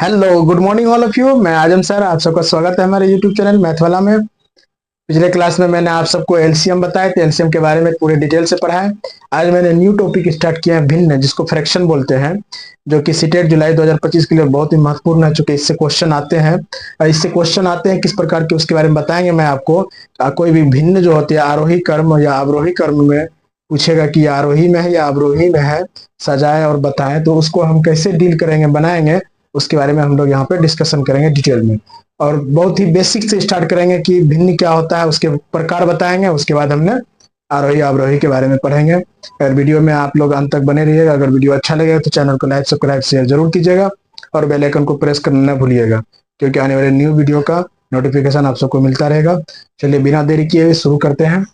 Hello good morning all of you. मैं आजम sir, आप सबका स्वागत है हमारे यूट्यूब चैनल मैथ वाला में। पिछले क्लास में मैंने आप सबको एलसीएम बताए थे, एलसीएम के बारे में पूरे डिटेल से पढ़ा है। आज मैंने न्यू टॉपिक स्टार्ट किया है, भिन्न, जिसको फ्रैक्शन बोलते हैं, जो कि सीटेट जुलाई 2025 के लिए बहुत ही महत्वपूर्ण है, चूंकि इससे क्वेश्चन आते हैं। और इससे क्वेश्चन आते हैं किस प्रकार के, उसके बारे में बताएंगे मैं आपको। कोई भी भिन्न जो होती है आरोही क्रम या अवरोही क्रम में पूछेगा कि आरोही में है या अवरोही में है, सजाए और बताएं, तो उसको हम कैसे डील करेंगे, बनाएंगे, उसके बारे में हम लोग यहाँ पे डिस्कशन करेंगे डिटेल में। और बहुत ही बेसिक से स्टार्ट करेंगे कि भिन्न क्या होता है, उसके प्रकार बताएंगे। उसके बाद हमने आरोही अवरोही के बारे में पढ़ेंगे। अगर वीडियो में आप लोग अंत तक बने रहिएगा। अगर वीडियो अच्छा लगेगा तो चैनल को लाइक सब्सक्राइब शेयर जरूर कीजिएगा और बेल आइकन को प्रेस करना न भूलिएगा, क्योंकि आने वाले न्यू वीडियो का नोटिफिकेशन आप सबको मिलता रहेगा। चलिए बिना देरी किए शुरू करते हैं।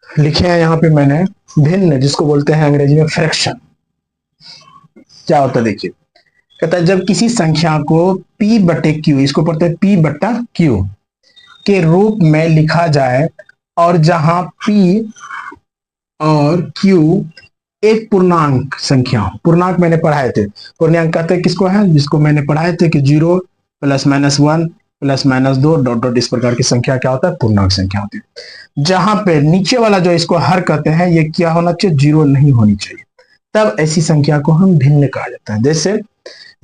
लिखे हैं यहाँ पे मैंने भिन्न, जिसको बोलते हैं अंग्रेजी में फ्रैक्शन। क्या होता है देखिए, कहता है जब किसी संख्या को p बटे क्यू, इसको पढ़ते हैं p बट्टा क्यू के रूप में लिखा जाए, और जहां p और q एक पूर्णांक संख्या हो। पूर्णांक मैंने पढ़ाए थे, पूर्णांक कहते हैं किसको है, जिसको मैंने पढ़ाए थे कि 0 + -1 + -2 डॉट डॉट, इस प्रकार की संख्या क्या होता है, पूर्णांक संख्या होती है। जहां पे नीचे वाला जो इसको हर कहते हैं, ये क्या होना चाहिए, 0 नहीं होनी चाहिए, तब ऐसी संख्या को हम भिन्न कहा जाता है। जैसे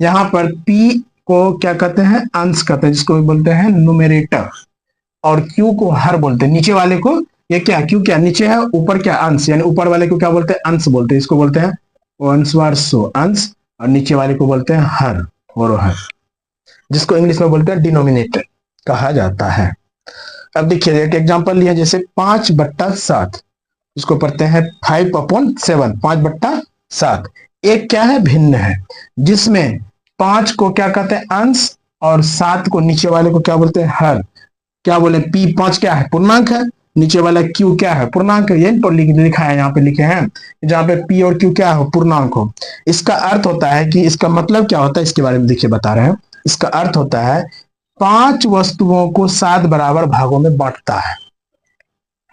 यहाँ पर p को क्या कहते हैं, अंश कहते हैं, जिसको बोलते हैं न्यूमरेटर, और q को हर बोलते हैं। नीचे वाले को, ये क्या, q क्या नीचे है, ऊपर क्या अंश, यानी ऊपर वाले को क्या बोलते हैं, अंश बोलते हैं। इसको बोलते हैं वंशवार्षो अंश, और नीचे वाले को बोलते हैं हर और हर, जिसको इंग्लिश में बोलते हैं डिनोमिनेटर कहा जाता है। अब देखिए एक एग्जांपल लिया, जैसे 5/7, इसको पढ़ते हैं 5/7, 5/7 एक क्या है, भिन्न है, जिसमें 5 को क्या कहते हैं, अंश, और 7 को, नीचे वाले को क्या बोलते हैं, हर। क्या बोले, p 5 क्या है, पूर्णांक है, नीचे वाला q क्या है, पूर्णांक है। यही तो लिखा है, यहाँ पे लिखे हैं, जहाँ पे p और q क्या हो, पूर्णांक हो। इसका अर्थ होता है कि, इसका मतलब क्या होता है, इसके बारे में देखिए बता रहे हैं। इसका अर्थ होता है 5 वस्तुओं को 7 बराबर भागों में बांटता है।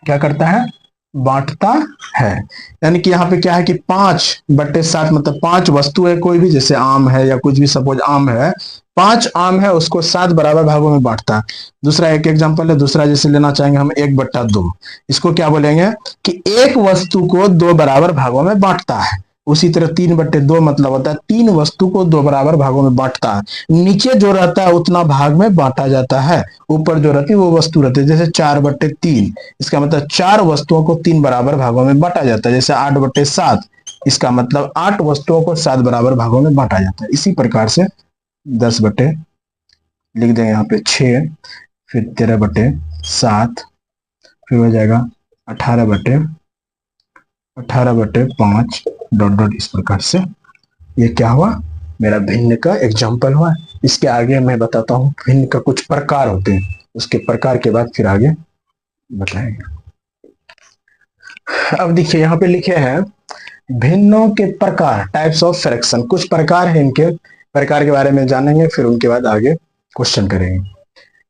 क्या करता है, बांटता है। यानी कि यहाँ पे क्या है कि 5/7 मतलब 5 वस्तु है कोई भी, जैसे आम है या कुछ भी, सपोज आम है, 5 आम है, उसको 7 बराबर भागों में बांटता है। दूसरा एक एग्जांपल है, दूसरा जैसे लेना चाहेंगे हम 1/2, इसको क्या बोलेंगे कि एक वस्तु को 2 बराबर भागों में बांटता है। उसी तरह 3/2 मतलब होता है 3 वस्तु को 2 बराबर भागों में बांटता है। नीचे जो रहता है उतना भाग में बांटा जाता है, ऊपर जो रहती है वो वस्तु रहती है। जैसे 4/3, इसका मतलब 4 वस्तुओं को 3 बराबर भागों में बांटा जाता है। जैसे 8/7, इसका मतलब 8 वस्तुओं को 7 बराबर भागों में बांटा जाता है। इसी प्रकार से 10 बटे, लिख देंगे यहाँ पे 6, फिर 13/7, फिर हो जाएगा 18/5 डॉट डॉट, इस प्रकार से। ये क्या हुआ, मेरा भिन्न का एग्जाम्पल हुआ। इसके आगे मैं बताता हूँ भिन्न का कुछ प्रकार होते हैं, उसके प्रकार के बाद फिर आगे बताएंगे। अब देखिए यहाँ पे लिखे हैं भिन्नों के प्रकार, टाइप्स ऑफ फ्रैक्शन। कुछ प्रकार है, इनके प्रकार के बारे में जानेंगे, फिर उनके बाद आगे क्वेश्चन करेंगे।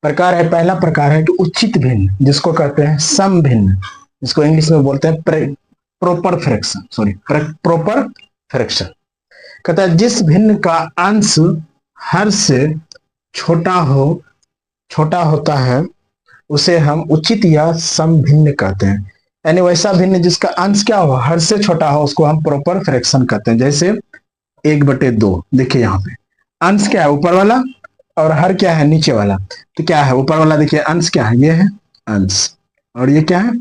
प्रकार है, पहला प्रकार है कि उचित भिन्न, जिसको कहते हैं सम भिन्न, जिसको इंग्लिश में बोलते हैं प्रॉपर फ्रैक्शन, प्रॉपर फ्रैक्शन। कहता है जिस भिन्न का अंश हर से छोटा होता है, उसे हम उचित या सम भिन्न कहते हैं। यानी वैसा भिन्न जिसका अंश क्या हो, हर से छोटा हो, उसको हम प्रॉपर फ्रैक्शन कहते हैं। जैसे 1/2, देखिए यहाँ पे अंश क्या है, ऊपर वाला, और हर क्या है, नीचे वाला। तो क्या है, ऊपर वाला देखिए अंश क्या है, ये है अंश, और ये क्या है,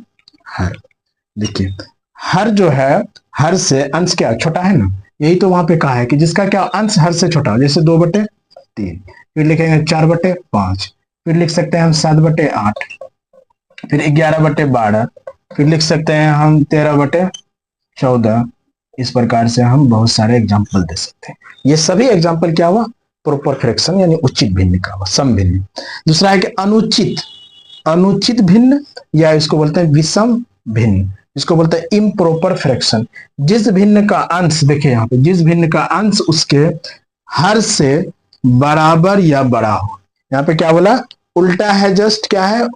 हर। देखिए हर जो है, हर से अंश क्या छोटा है ना, यही तो वहां पे कहा है कि जिसका क्या अंश हर से छोटा हो। जैसे 2/3, फिर लिखेंगे 4/5, फिर लिख सकते हैं हम 7/8, फिर 11/12, फिर लिख सकते हैं हम 13/14। इस प्रकार से हम बहुत सारे एग्जाम्पल दे सकते हैं। ये सभी एग्जाम्पल क्या हुआ, प्रॉपर फ्रैक्शन यानी उचित भिन्न का हुआ, सम भिन्न। दूसरा है कि अनुचित भिन्न, या इसको बोलते हैं विषम भिन्न, इसको बोलते हैं इम्प्रॉपर फ्रैक्शन। जिस भिन्न का अंश, देखिए यहाँ पे, जिस भिन्न का अंश उसके हर से बराबर या बड़ा हो। यहाँ पे क्या बोला, उल्टा है, जस्ट क्या है,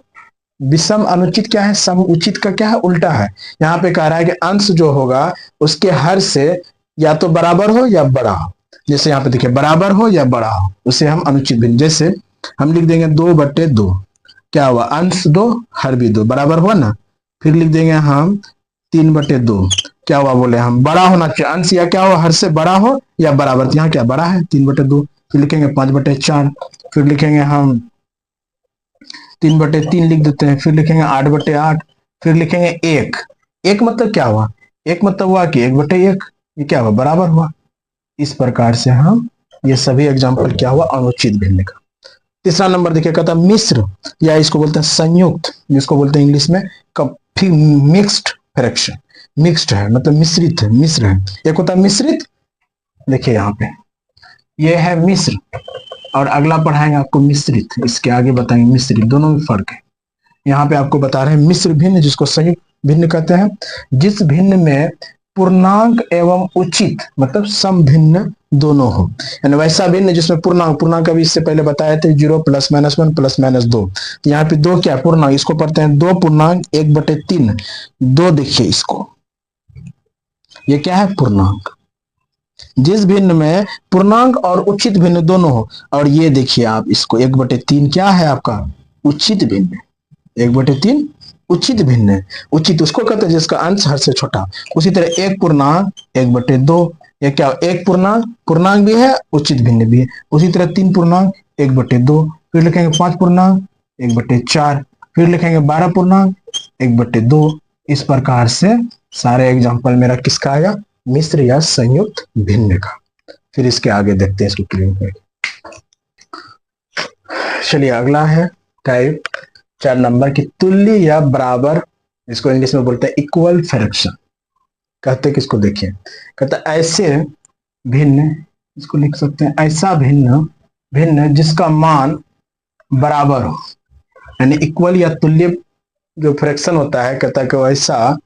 विषम अनुचित क्या है, सम उचित का क्या है, उल्टा है। यहाँ पे कह रहा है कि अंश जो होगा उसके हर से या तो बराबर हो या बड़ा हो। जैसे यहाँ पे देखिए बराबर हो या बड़ा हो, उसे हम अनुचित भिन्न, जैसे हम लिख देंगे 2/2, क्या हुआ, अंश 2 हर भी 2, बराबर हुआ ना। फिर लिख देंगे हम 3/2, क्या हुआ, बोले हम बड़ा होना चाहिए, अंश या क्या हो, हर से बड़ा हो या बराबर, तो यहाँ क्या बड़ा है 3/2। फिर लिखेंगे 5/4, फिर लिखेंगे हम 3/3 लिख देते हैं, फिर लिखेंगे 8/8, फिर लिखेंगे 1। 1 मतलब क्या हुआ, 1 मतलब हुआ कि 1/1, ये क्या हुआ, बराबर हुआ। इस प्रकार से हम ये सभी एग्जाम्पल क्या हुआ, अनुचित भिन्न का। तीसरा नंबर देखिए, कहता मिश्र, या इसको बोलते हैं संयुक्त, जिसको बोलते हैं इंग्लिश में मिक्स्ड फ्रैक्शन। मिक्स्ड है मतलब मिश्रित है, मिश्र है। एक होता है मिश्रित, देखिए यहाँ पे ये है मिश्र, और अगला पढ़ाएंगे आपको मिश्रित, इसके आगे बताएंगे मिश्रित, दोनों में फर्क है। यहाँ पे आपको बता रहे हैं मिश्र भिन्न, जिसको संयुक्त भिन्न कहते हैं, जिस भिन्न में पूर्णांक एवं उचित मतलब सम भिन्न दोनों हो, यानी वैसा भिन्न जिसमें पूर्णांक अभी इससे पहले बताए थे 0 +- 1 +- 2, यहाँ पे 2 क्या पूर्णांक, इसको पढ़ते हैं 2.1/3, 2 देखिए इसको, ये क्या है पूर्णांक। जिस भिन्न में पूर्णांक और उचित भिन्न दोनों हो, और ये देखिए आप इसको 1/3 क्या है आपका उचित भिन्न, 1/3 उचित भिन्न है। उचित उसको कहते हैं जिसका अंश हर से छोटा। उसी तरह एक पूर्णांक 1/2, ये क्या, एक पूर्णांक भी है उचित भिन्न भी है। उसी तरह 3 पूर्णांक 1/2, फिर लिखेंगे 5 पूर्णांक 1/4, फिर लिखेंगे 12 पूर्णांक 1/2। इस प्रकार से सारे एग्जाम्पल मेरा किसका आया, मिश्र या संयुक्त भिन्न का। फिर इसके आगे देखते हैं इसको क्लीन करके। चलिए अगला है टाइप 4 नंबर की तुल्य या बराबर, इसको इंग्लिश में बोलते हैं इक्वल फ्रैक्शन। कहते किसको, देखिए कहता ऐसे भिन्न, इसको लिख सकते हैं ऐसा भिन्न जिसका मान बराबर हो, यानी इक्वल या तुल्य जो फ्रैक्शन होता है, कहता है कि ऐसा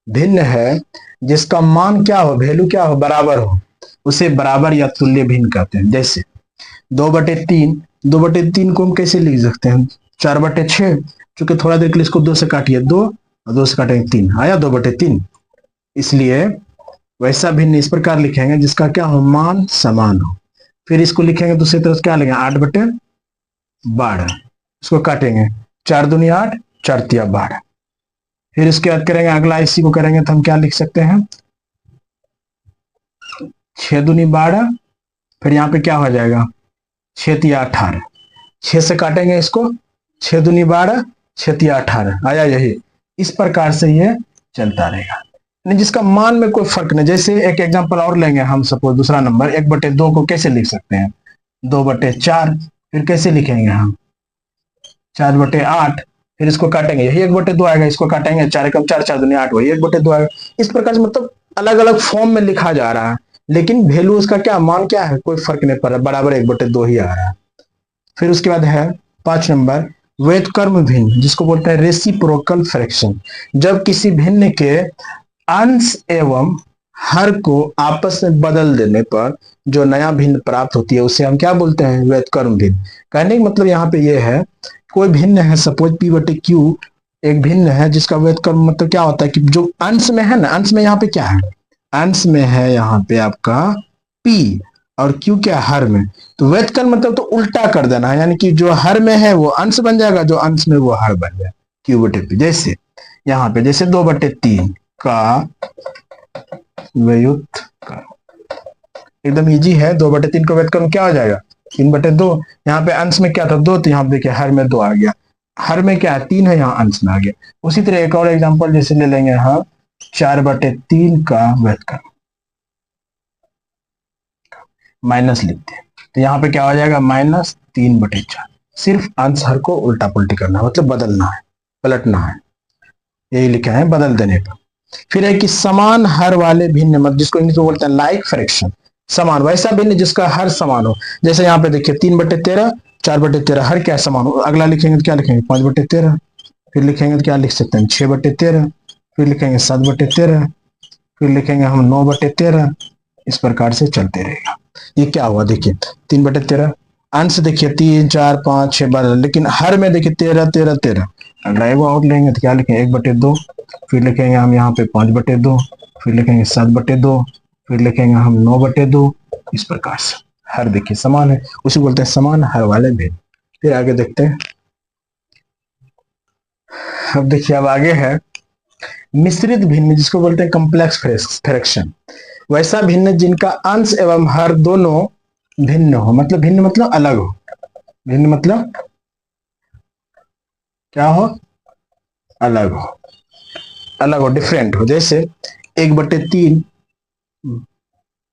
भिन्न है जिसका मान क्या हो, वैल्यू क्या हो, बराबर हो, उसे बराबर या तुल्य भिन्न कहते हैं। जैसे 2/3 को हम कैसे लिख सकते हैं, 4/6, क्योंकि थोड़ा देर के लिए इसको 2 से काटिए, 2 और 2 से काटेंगे 3, आया 2/3। इसलिए वैसा भिन्न इस प्रकार लिखेंगे जिसका क्या हो, मान समान हो। फिर इसको लिखेंगे दूसरी तरफ क्या लिखेंगे, 8/12, इसको काटेंगे 4 दूनी 8, 4 तिया 12। फिर इसके बाद करेंगे अगला, इसी को करेंगे तो हम क्या लिख सकते हैं, 6 दूनी 12, फिर यहाँ पे क्या हो जाएगा 6 तिया 18, 6 से काटेंगे इसको, 6 दूनी 12, 6 तिया 18, आया यही। इस प्रकार से ये चलता रहेगा, जिसका मान में कोई फर्क नहीं। जैसे एक एग्जांपल और लेंगे हम, सपोज दूसरा नंबर 1/2 को कैसे लिख सकते हैं, 2/4, फिर कैसे लिखेंगे हम 4/8, फिर इसको काटेंगे यही 1/2 आएगा, इसको काटेंगे 4 × 4, 4 दूनी 8, वही 1/2 आएगा। इस प्रकार से मतलब अलग अलग फॉर्म में लिखा जा रहा है, लेकिन वैल्यू उसका क्या, मान क्या है, कोई फर्क नहीं पड़ रहा, बराबर 1/2 ही आ रहा है। फिर उसके बाद है 5 नंबर व्युत्क्रम भिन्न, जिसको बोलते हैं रेसिप्रोकल फ्रैक्शन। जब किसी भिन्न के अंश एवं हर को आपस में बदल देने पर जो नया भिन्न प्राप्त होती है उसे हम क्या बोलते हैं, व्युत्क्रम भिन्न। कहने का मतलब यहाँ पे ये है, कोई भिन्न है, सपोज P/Q एक भिन्न है जिसका व्युत्क्रम मतलब क्या होता है कि जो अंश में है ना, अंश में यहाँ पे क्या है, अंश में है यहाँ पे आपका P और Q क्या हर में, तो व्युत्क्रम मतलब तो उल्टा कर देना है, यानी कि जो हर में है वो अंश बन जाएगा, जो अंश में वो हर बन जाएगा Q/P। जैसे यहाँ पे जैसे 2/3 का व्युत्क्रम एकदम इजी है, 2/3 का व्युत्क्रम क्या हो जाएगा 3/2। यहाँ पे अंश में क्या था 2, तो यहाँ पे देखिए हर में 2 आ गया, हर में क्या है 3 है, यहाँ अंश में आ गया। उसी तरह एक और एग्जांपल जैसे ले लेंगे हम 4/3 का व्युत्क्रम, माइनस लिखते हैं, तो यहाँ पे क्या हो जाएगा -3/4। सिर्फ अंश हर को उल्टा पुल्टी करना है, मतलब बदलना है, पलटना है, यही लिखा है बदल देने पर। फिर है कि समान हर वाले भिन्न मत, जिसको इंग्लिश में बोलते हैं लाइक फ्रैक्शन। समान वैसा भिन्न जिसका हर समान हो, जैसे यहाँ पे देखिए 3/13, 4/13 हर क्या समान हो। अगला लिखेंगे तो क्या लिखेंगे 5/13, फिर लिखेंगे तो क्या लिख सकते हैं 6/13, फिर लिखेंगे 7/13, फिर लिखेंगे हम 9/13। इस प्रकार से चलते रहेगा। ये क्या हुआ देखिए 3/13, अंश देखिए 3, 4, 5, 6, 12, लेकिन हर में देखिए 13, 13, 13। अगला एगो और लेंगे तो क्या लिखेंगे 1/2, फिर लिखेंगे हम यहाँ पे 5/2, फिर लिखेंगे 7/2, फिर लिखेंगे हम 9/2, इस प्रकार से हर देखिए समान है, उसी बोलते हैं समान हर वाले भिन्न। फिर आगे देखते हैं। अब देखिए अब आगे है मिश्रित भिन्न, जिसको बोलते हैं कॉम्प्लेक्स फ्रैक्शन। वैसा भिन्न जिनका अंश एवं हर दोनों भिन्न हो, मतलब भिन्न मतलब अलग हो, भिन्न मतलब क्या हो, अलग हो, अलग हो, डिफरेंट हो। जैसे 1/3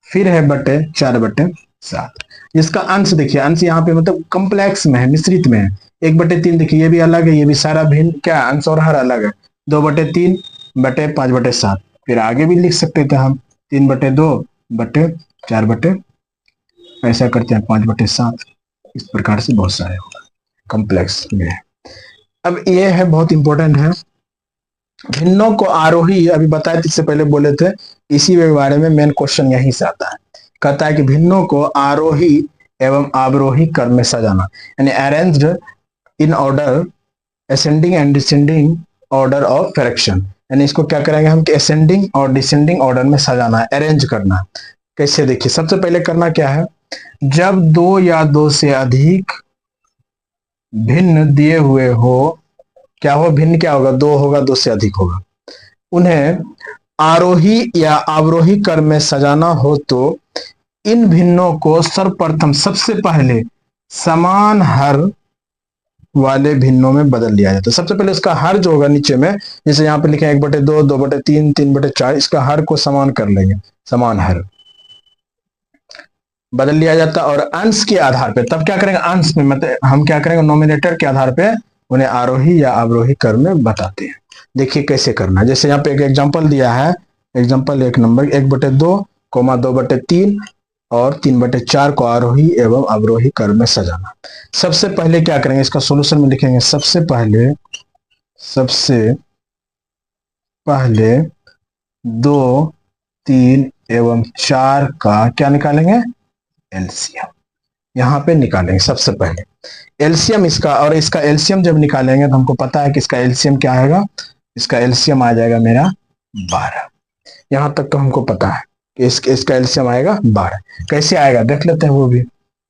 फिर है बटे 4/7, जिसका अंश देखिए, अंश यहाँ पे मतलब कॉम्प्लेक्स में है, मिश्रित में है। 1/3 देखिए ये भी अलग है, ये भी सारा भिन्न क्या अंश और हर अलग है। 2/3 बटे 5/7, फिर आगे भी लिख सकते थे हम 3/2 बटे 4 ऐसा करते हैं 5/7। इस प्रकार से बहुत सारे होगा कॉम्प्लेक्स में। अब ये है बहुत इंपॉर्टेंट है, भिन्नों को आरोही, अभी बताए इससे पहले बोले थे, इसी के बारे में मेन क्वेश्चन यहीं से आता है। कहता है कि भिन्नों को आरोही एवं अवरोही क्रम में सजाना, यानी arranged in order ascending and descending order of fraction, यानी इसको क्या करेंगे हम कि असेंडिंग और डिसेंडिंग ऑर्डर में सजाना है, अरेंज करना है। कैसे देखिए, सबसे पहले करना क्या है, जब 2 या 2 से अधिक भिन्न दिए हुए हो, क्या हो, भिन्न क्या होगा, 2 होगा, 2 से अधिक होगा, उन्हें आरोही या अवरोही क्रम में सजाना हो तो इन भिन्नों को सर्वप्रथम सबसे पहले समान हर वाले भिन्नों में बदल लिया जाता है। सबसे पहले इसका हर जो होगा नीचे में, जैसे यहाँ पे लिखे 1/2, 2/3, 3/4, इसका हर को समान कर लेंगे, समान हर बदल लिया जाता है। और अंश के आधार पे तब क्या करेंगे, अंश में मतलब हम क्या करेंगे, नोमिनेटर के आधार पे उन्हें आरोही या अवरोही क्रम में बताते हैं। देखिए कैसे करना, जैसे यहाँ पे एक एग्जांपल दिया है, एग्जांपल 1 नंबर 1/2, 2/3 और 3/4 को आरोही एवं अवरोही क्रम में सजाना। सबसे पहले क्या करेंगे, इसका सॉल्यूशन में लिखेंगे, सबसे पहले 2, 3 एवं 4 का क्या निकालेंगे, एलसीएम यहाँ पे निकालेंगे सबसे पहले एलसीएम इसका। और इसका एलसीएम जब निकालेंगे तो हमको पता है कि इसका एलसीएम क्या आएगा, इसका एलसीएम आ जाएगा मेरा 12। यहां तक तो हमको पता है कि इसका एलसीएम आएगा 12। कैसे आएगा देख लेते हैं, वो भी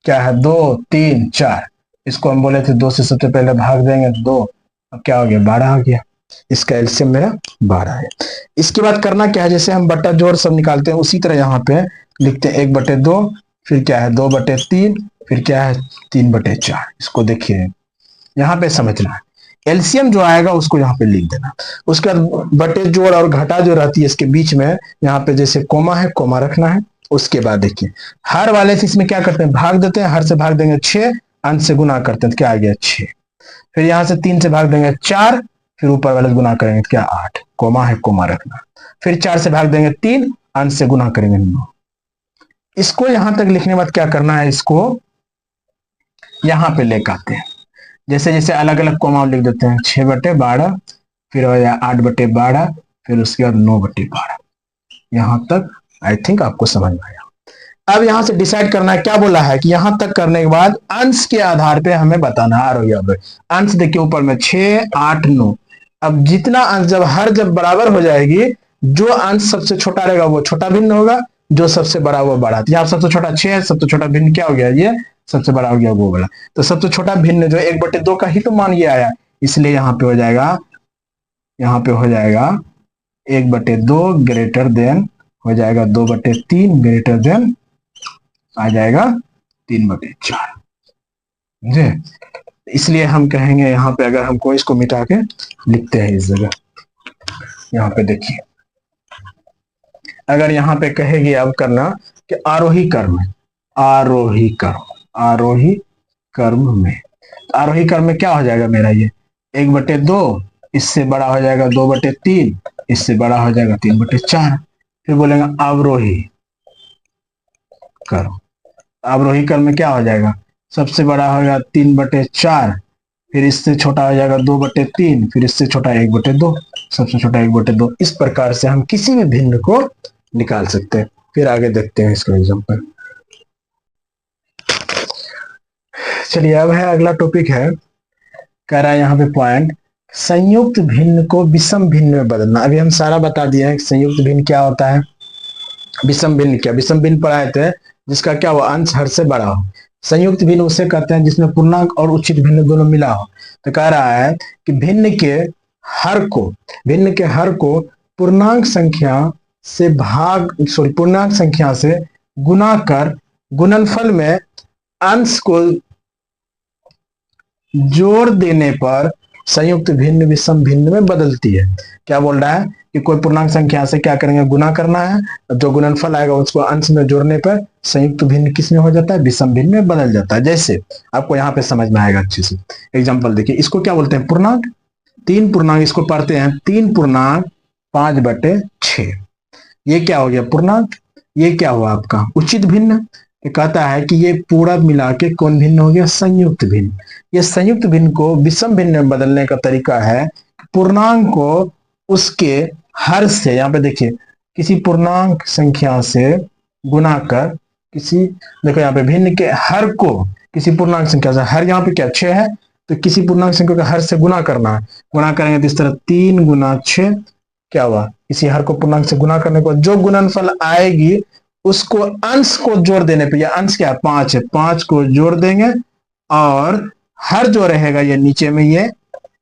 क्या है, 2, 3, 4, इसको हम बोले थे 2 से सबसे पहले भाग देंगे तो 2, अब क्या हो गया, 12 आ गया, इसका एलसीएम मेरा 12 है। इसके बाद करना क्या है, जैसे हम बट्टा जोड़ सब निकालते हैं उसी तरह यहाँ पे लिखते हैं 1/2, फिर क्या है 2/3, फिर क्या है 3/4। इसको देखिए यहाँ पे समझना है, एलसीएम जो आएगा उसको यहाँ पे लिख देना। उसके बाद बटे जोड़ और घटा जो रहती है इसके बीच में यहाँ पे जैसे कोमा है, कोमा रखना है। उसके बाद देखिए हर वाले से इसमें क्या करते हैं, भाग देते हैं, हर से भाग देंगे 6, अंश से गुना करते हैं तो क्या आ गया 6, फिर यहाँ से 3 से भाग देंगे 4, फिर ऊपर वाले से गुना करेंगे तो क्या 8, कोमा है, कोमा रखना, फिर 4 से भाग देंगे 3, अंश से गुना करेंगे 9। इसको यहां तक लिखने के बाद क्या करना है, इसको यहां पे लेकर आते हैं, जैसे जैसे अलग अलग कोमा लिख देते हैं, 6/12, फिर हो जाए 8/12, फिर उसके बाद 9/12। यहां तक आई थिंक आपको समझ में आया। अब यहां से डिसाइड करना है, क्या बोला है कि यहां तक करने के बाद अंश के आधार पे हमें बताना है आरोही अवरोही। अंश देखिए ऊपर में 6, 8, 9। अब जितना अंश जब बराबर हो जाएगी, जो अंश सबसे छोटा रहेगा वो छोटा भिन्न होगा, जो सबसे बड़ा वो बड़ा। यहाँ सबसे छोटा 6 है, सबसे छोटा भिन्न क्या हो गया, ये सबसे बड़ा हो गया वो बड़ा। तो सबसे छोटा भिन्न जो 1/2 का ही तो मान ये आया, इसलिए यहाँ पे हो जाएगा, यहाँ पे हो जाएगा 1/2 ग्रेटर देन हो जाएगा 2/3 ग्रेटर देन आ जाएगा 3/4। इसलिए हम कहेंगे यहाँ पे, अगर हमको इसको मिटा के लिखते हैं इस जगह, यहाँ पे देखिए अगर यहाँ पे कहेगी अब करना कि आरोही क्रम में, आरोही क्रम में, तो आरोही क्रम में क्या हो जाएगा मेरा, ये 1/2, इससे बड़ा हो जाएगा 2/3, इससे बड़ा हो जाएगा 3/4। फिर बोलेंगे अवरोही क्रम, अवरोही क्रम में क्या हो जाएगा, सबसे बड़ा होगा 3/4, फिर इससे छोटा हो जाएगा 2/3, फिर इससे छोटा 1/2, सबसे छोटा 1/2। इस प्रकार से हम किसी भी भिन्न को निकाल सकते हैं। फिर आगे देखते हैं इसका एग्जांपल। चलिए अब है अगला टॉपिक है, कह रहा है यहाँ पे पॉइंट, संयुक्त भिन्न को विषम भिन्न में बदलना। अभी हम सारा बता दिए हैं संयुक्त भिन्न क्या होता है, विषम भिन्न क्या, विषम भिन्न पढ़ाए थे जिसका क्या हो, अंश हर से बड़ा हो। संयुक्त भिन्न उसे कहते हैं जिसमें पूर्णांक और उचित भिन्न दोनों मिला हो। तो कह रहा है कि भिन्न के हर को पूर्णांक संख्या से पूर्णांक संख्या से गुना कर गुणनफल में अंश को जोड़ देने पर संयुक्त भिन्न विषम भिन्न में बदलती है। क्या बोल रहा है कि कोई पूर्णांक संख्या से क्या करेंगे, गुना करना है, जो गुणनफल आएगा उसको अंश में जोड़ने पर संयुक्त भिन्न किस में हो जाता है, विषम भिन्न में बदल जाता है। जैसे आपको यहाँ पे समझ में आएगा अच्छे से। एग्जाम्पल देखिए, इसको क्या बोलते हैं, पूर्णांक, 3 पूर्णांक, इसको पढ़ते हैं 3 पूर्णांक 5/6। ये क्या हो गया, पूर्णांक। ये क्या हुआ आपका उचित भिन्न। ये कहता है कि ये पूरा मिला के कौन भिन्न हो गया, संयुक्त भिन्न। ये संयुक्त भिन्न को विषम भिन्न में बदलने का तरीका है पूर्णांक को उसके हर से, यहाँ पे देखिए, किसी पूर्णांक संख्या से गुना कर देखो यहाँ पे भिन्न के हर को किसी पूर्णांक संख्या से, हर यहाँ पे क्या 6 है, तो किसी पूर्णांक संख्या का हर से गुना करना है। गुना करेंगे तो इस तरह 3 गुना 6 क्या हुआ, किसी हर को पूर्णांक से गुना करने को जो गुणनफल आएगी उसको अंश को जोड़ देने पे, या अंश क्या 5 है, 5 को जोड़ देंगे और हर जो रहेगा ये नीचे में ये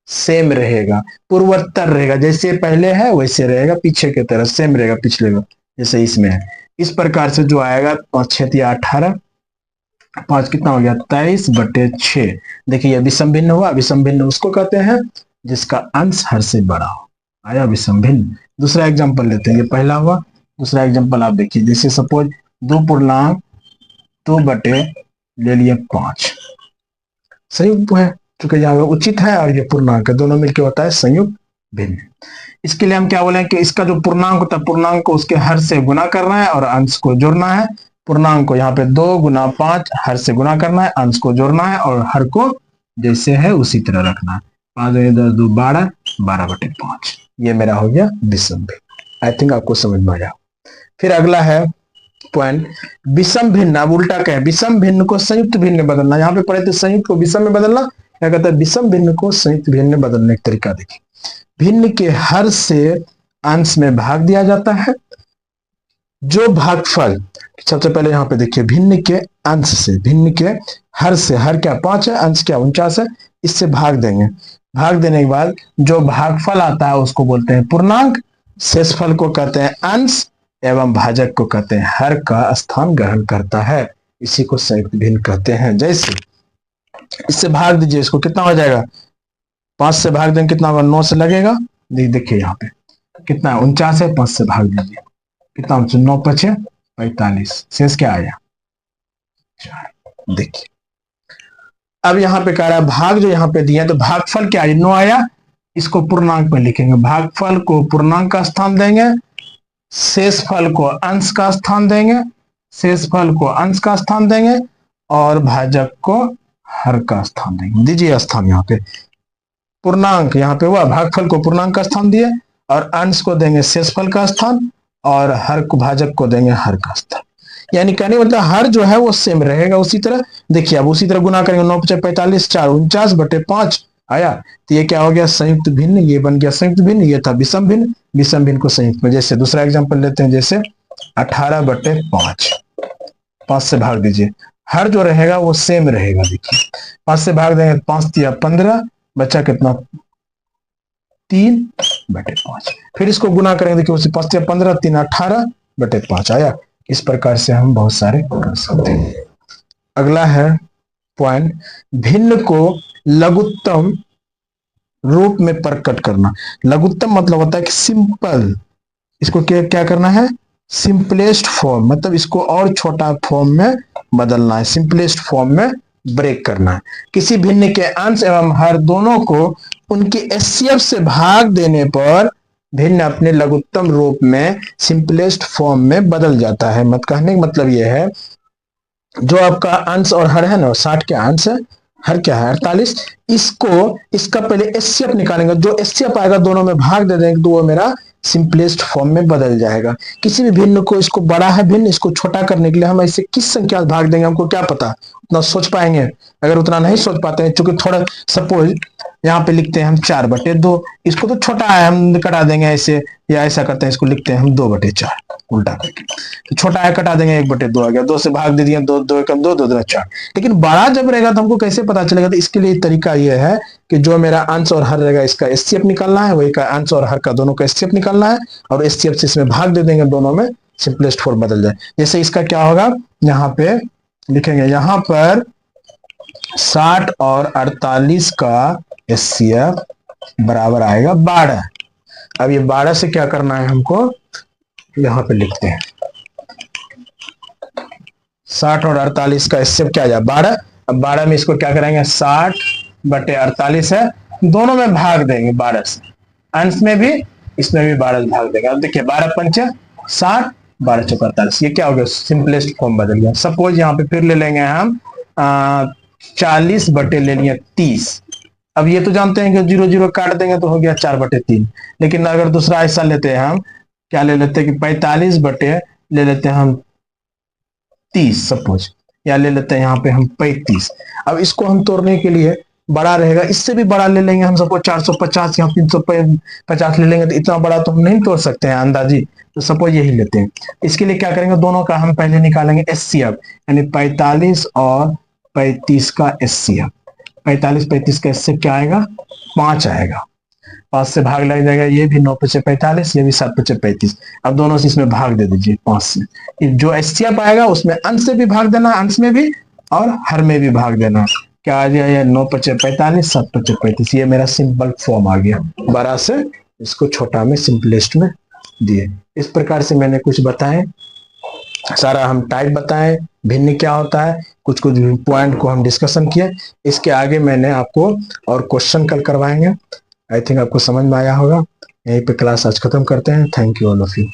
सेम रहेगा, पूर्वोत्तर रहेगा, जैसे पहले है वैसे रहेगा, पीछे की तरह सेम रहेगा पिछले का जैसे इसमें है। इस प्रकार से जो आएगा 5 6 18, 5 कितना हो गया 23/6। देखिए विषम भिन्न हुआ। विषम भिन्न उसको कहते हैं जिसका अंश हर से बड़ा हो, आया विषम भिन्न। दूसरा एग्जांपल लेते हैं, ये पहला हुआ। दूसरा एग्जांपल आप देखिए, जैसे सपोज 2 पूर्णांक 2 ले लिए 5, संयुक्त है, चूंकि यहाँ उचित है और ये पूर्णांक है, दोनों मिलकर होता है संयुक्त भिन्न। इसके लिए हम क्या बोले कि इसका जो पूर्णांक होता है, पूर्णांक को उसके हर से गुना करना है और अंश को जोड़ना है। पूर्णांक को यहाँ पे 2 गुना 5 हर से गुना करना है, अंश को जोड़ना है और हर को जैसे है उसी तरह रखना है। 5 10 2 12, 12/5। ये मेरा हो गया विषम भिन्न। आई थिंक आपको समझ में आया। फिर अगला है पॉइंट विषम भिन्न। अब उल्टा क्या है, विषम भिन्न को संयुक्त भिन्न में बदलना। यहाँ पे पढ़े थे संयुक्त को विषम में बदलना, क्या कहता है विषम भिन्न को संयुक्त भिन्न में बदलने का तरीका देखिए। भिन्न के हर से अंश में भाग दिया जाता है। जो भागफल, सबसे पहले यहाँ पे देखिए, भिन्न के अंश से, भिन्न के हर से, हर क्या 5 है, अंश क्या 49 है, इससे भाग देंगे। भाग देने के बाद जो भागफल आता है उसको बोलते हैं पूर्णांक, शेषफल को कहते हैं अंश एवं भाजक को कहते हैं हर का स्थान ग्रहण करता है। इसी को संयुक्त भिन्न कहते हैं। जैसे इससे भाग दीजिए, इसको कितना हो जाएगा, 5 से भाग देंगे कितना होगा, 9 से लगेगा। देखिए यहाँ पे कितना 49 है, 5 से भाग दीजिए कितना, 9 5 45, शेष क्या आया 4। देखिए अब यहाँ पे कह रहा है भाग जो यहाँ पे दिया, तो भागफल क्या है, 9 आया, इसको पूर्णांक में लिखेंगे। भागफल को पूर्णांक का स्थान देंगे, शेषफल को अंश का स्थान देंगे, शेषफल को अंश का स्थान देंगे और भाजक को हर का स्थान देंगे। दीजिए स्थान, यहाँ पे पूर्णांक यहाँ पे हुआ, भागफल को पूर्णांक का स्थान दिए और अंश को देंगे शेषफल का स्थान और हर को, भाजक को देंगे हर का स्थान। यानी कहने मतलब हर जो है वो सेम रहेगा उसी तरह। देखिए अब उसी तरह गुना करेंगे, 9 5 45, 4 49/5 आया। तो ये क्या हो गया, संयुक्त भिन्न। ये बन गया संयुक्त भिन्न, ये था विषम भिन्न। विषम भिन्न को संयुक्त में, जैसे दूसरा एग्जांपल लेते हैं, जैसे 18/5, 5 से भाग दीजिए, हर जो रहेगा वो सेम रहेगा। देखिए 5 से भाग देंगे, 5 × 15, बचा कितना 3/5। फिर इसको गुना करेंगे, देखिए उसे 5 × 15, 3 18/5 आया। इस प्रकार से हम बहुत सारे कर सकते हैं। अगला है पॉइंट भिन्न को लघुत्तम रूप में प्रकट करना। लघुत्तम मतलब होता है कि सिंपल, इसको क्या करना है, सिंपलेस्ट फॉर्म, मतलब इसको और छोटा फॉर्म में बदलना है, सिंपलेस्ट फॉर्म में ब्रेक करना है। किसी भिन्न के अंश एवं हर दोनों को उनके एचसीएफ से भाग देने पर भिन्न अपने लघुत्तम रूप में सिंपलेस्ट फॉर्म में बदल जाता है। मत कहने का मतलब यह है, जो आपका अंश और हर है ना, 60 के अंश है, हर क्या है 48, इसका पहले एचसीएफ निकालेंगे, जो एचसीएफ आएगा दोनों में भाग दे देंगे तो वो मेरा सिंपलेस्ट फॉर्म में बदल जाएगा। किसी भी भिन्न को, इसको बड़ा है भिन्न, इसको छोटा करने के लिए हम ऐसे किस संख्या भाग देंगे, हमको क्या पता, उतना सोच पाएंगे। अगर उतना नहीं सोच पाते हैं, चूंकि थोड़ा सपोज यहाँ पे लिखते हैं हम 4/2, इसको तो छोटा है, हम कटा देंगे ऐसे, या ऐसा करते हैं, इसको लिखते हैं हम 2/4 उल्टा करके, तो छोटा है कटा देंगे, 1/2 आ गया, 2 से भाग दे दिए, 2 2 एकम 2, 2 दूना 4। लेकिन बड़ा जब रहेगा तो हमको कैसे पता चलेगा? तो इसके लिए तरीका यह है कि जो मेरा अंश और हर रहेगा इसका एचसीएफ निकालना है, वही का अंश और हर का दोनों का एचसीएफ निकालना है, और एचसीएफ से इसमें भाग दे देंगे, दोनों में सिंपलेस्ट फॉर्म बदल जाए। जैसे इसका क्या होगा, यहाँ पे लिखेंगे, यहाँ पर 60 और 48 का एचसीएफ बराबर आएगा 12। अब ये 12 से क्या करना है हमको, यहाँ पे लिखते हैं 60 और 48 का एचसीएफ क्या आ जाए 12। अब 12 में इसको क्या करेंगे, 60/48 है, दोनों में भाग देंगे 12 से, अंश में भी इसमें भी 12 भाग देंगे। अब देखिए 12 पंचे 60, 12 चौके 48, ये क्या हो गया, सिंपलेस्ट फॉर्म बदल गया। सपोज यहाँ पे फिर ले लेंगे हम 40 बटे ले लिए 30। अब ये तो जानते हैं कि 0 0 काट देंगे तो हो गया 4/3। लेकिन अगर दूसरा ऐसा लेते हैं, हम क्या ले लेते हैं कि 45 बटे ले लेते हैं हम 30 सपोज, या ले लेते हैं यहाँ पे हम 35। अब इसको हम तोड़ने के लिए बड़ा रहेगा, इससे भी बड़ा ले लेंगे हम, सपोज 450 या 350 ले लेंगे, तो इतना बड़ा तो हम नहीं तोड़ सकते हैं अंदाजी, तो सपोज यही लेते हैं। इसके लिए क्या करेंगे, दोनों का हम पहले निकालेंगे एचसीएफ, यानी 45 और 35 का एचसीएफ। 45 35 का एचसीएफ क्या आएगा, 5 आएगा, 5 से भाग लग जाएगा, ये भी 9 पचे 45, ये भी 7 पचे 35। अब दोनों से इसमें भाग दे दीजिए 5 से, जो एचसीएफ आएगा उसमें अंश से भी भाग देना, अंश में भी और हर में भी भाग देना। क्या आ गया, ये 9 पचे 45, 7 पचे 35, ये मेरा सिंपल फॉर्म आ गया। बड़ा से इसको छोटा में सिंपलेस्ट में दिए। इस प्रकार से मैंने कुछ बताए, सारा हम टाइप बताएं, भिन्न क्या होता है, कुछ कुछ पॉइंट को हम डिस्कशन किए। इसके आगे मैंने आपको और क्वेश्चन कल करवाएंगे। आई थिंक आपको समझ में आया होगा। यहीं पे क्लास आज खत्म करते हैं। Thank you all of you.